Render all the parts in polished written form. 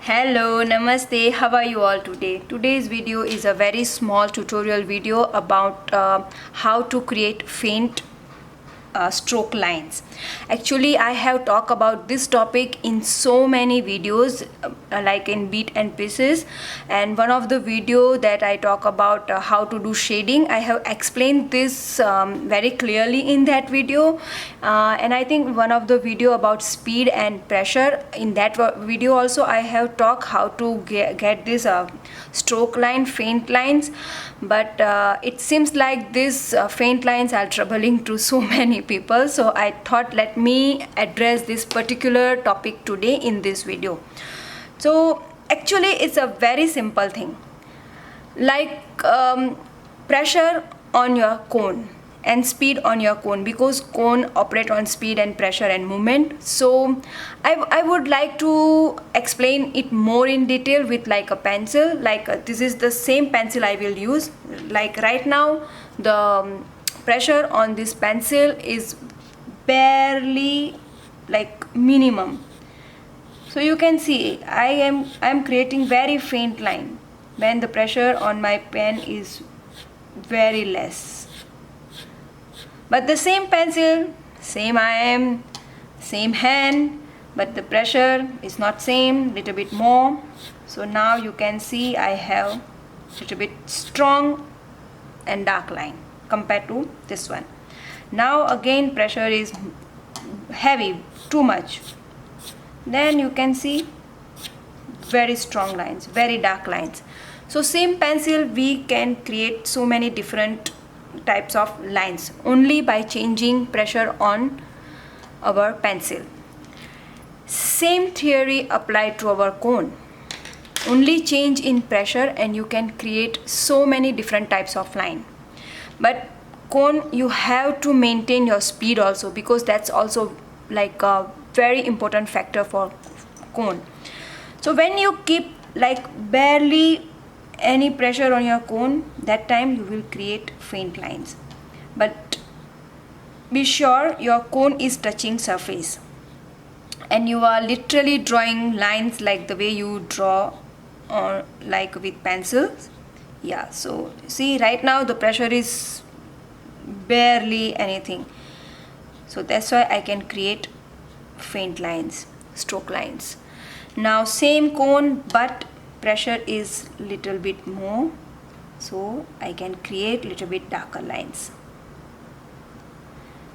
Hello, namaste. How are you all today? Today's video is a very small tutorial video about how to create faint stroke lines. Actually, I have talked about this topic in so many videos, like in Beat and Pieces, and one of the video that I talk about how to do shading, I have explained this very clearly in that video, and I think one of the video about speed and pressure, in that video also I have talked how to get this stroke line, faint lines, but it seems like these faint lines are troubling to so many people, so I thought let me address this particular topic today in this video. So actually it's a very simple thing, like pressure on your cone and speed on your cone, because cone operate on speed and pressure and movement. So I would like to explain it more in detail with like a pencil. Like this is the same pencil I will use. Like right now the pressure on this pencil is barely like minimum, so you can see I am creating very faint line when the pressure on my pen is very less. But the same pencil, same IM, same hand, but the pressure is not same, little bit more. So now you can see I have little bit strong and dark line compared to this one. Now again pressure is heavy, too much. Then you can see very strong lines, very dark lines. So same pencil we can create so many different types of lines only by changing pressure on our pencil. Same theory applied to our cone. Only change in pressure and you can create so many different types of line. But cone, you have to maintain your speed also, because that's also like a very important factor for cone. So when you keep like barely any pressure on your cone, that time you will create faint lines. But be sure your cone is touching surface and you are literally drawing lines like the way you draw or like with pencils. Yeah, so see right now the pressure is barely anything, so that's why I can create faint lines, stroke lines. Now same cone but pressure is little bit more, so I can create little bit darker lines.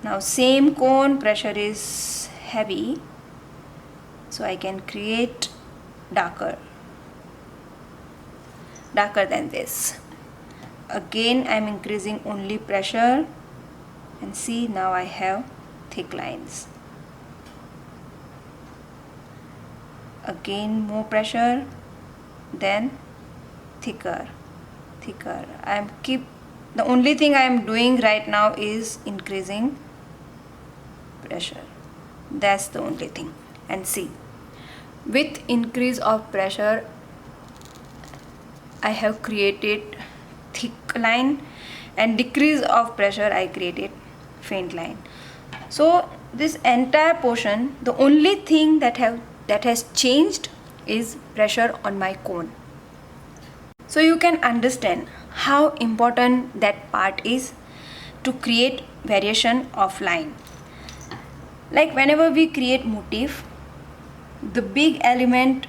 Now same cone, pressure is heavy, so I can create darker than this. Again I am increasing only pressure and see now I have thick lines. Again more pressure, then thicker. The only thing I am doing right now is increasing pressure. That's the only thing. And see, with increase of pressure I have created thick line, and decrease of pressure I created faint line. So this entire portion, the only thing that has changed is pressure on my cone. So you can understand how important that part is to create variation of line. Like whenever we create motif, the big element,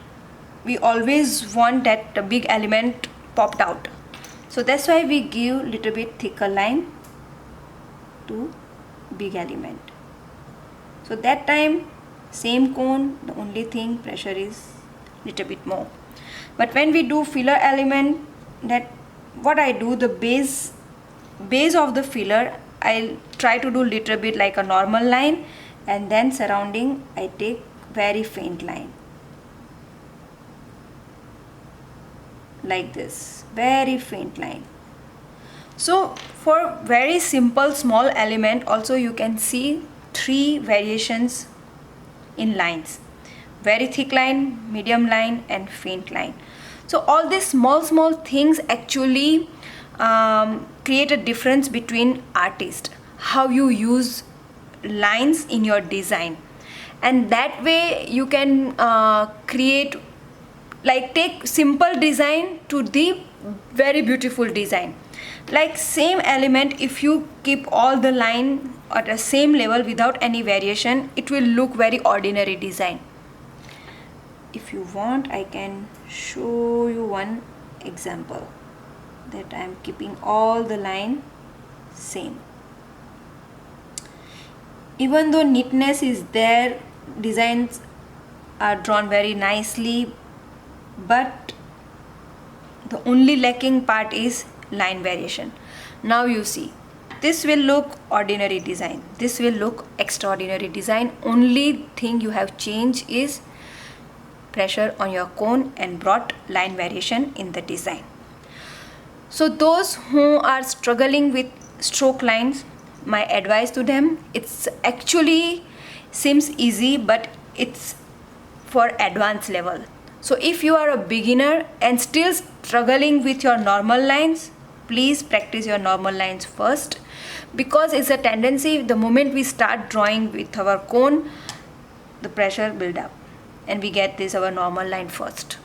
we always want that the big element popped out. So that's why we give little bit thicker line to big element. So that time same cone, the only thing pressure is little bit more. But when we do filler element, that what I do, the base of the filler I'll try to do little bit like a normal line, and then surrounding I take very faint line like this, very faint line. So for very simple small element also you can see 3 variations in lines: very thick line, medium line and faint line. So all these small things actually create a difference between artists, how you use lines in your design, and that way you can create like take simple design to the very beautiful design. Like same element, if you keep all the line at the same level without any variation, it will look very ordinary design. If you want, I can show you one example that I am keeping all the line same. Even though neatness is there, designs are drawn very nicely, but the only lacking part is line variation. Now you see, this will look ordinary design, this will look extraordinary design. Only thing you have changed is pressure on your cone and brought line variation in the design. So those who are struggling with stroke lines, my advice to them, it's actually seems easy, but it's for advanced level. So if you are a beginner and still struggling with your normal lines, please practice your normal lines first, because it's a tendency, the moment we start drawing with our cone, the pressure build up and we get this our normal line first.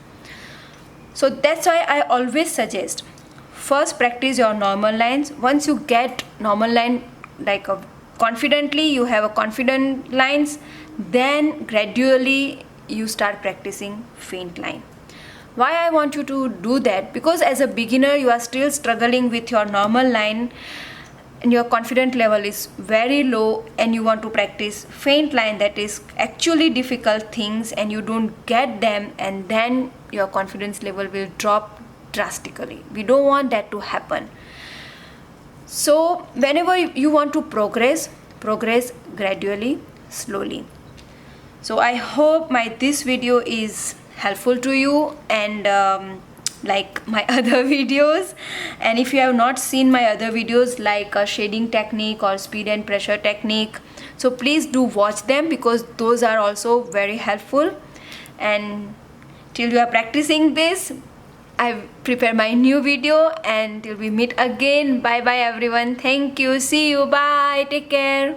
So that's why I always suggest first practice your normal lines. Once you get normal line like confidently, you have a confident lines, then gradually you start practicing faint line. Why I want you to do that? Because as a beginner you are still struggling with your normal line and your confidence level is very low, and you want to practice faint line, that is actually difficult things, and you don't get them, and then your confidence level will drop drastically. We don't want that to happen. So whenever you want to progress gradually, slowly. So I hope this video is helpful to you, and like my other videos. And if you have not seen my other videos like a shading technique or speed and pressure technique, so please do watch them, because those are also very helpful. And till you are practicing this, I prepare my new video, and till we meet again, bye bye everyone. Thank you, see you, bye, take care.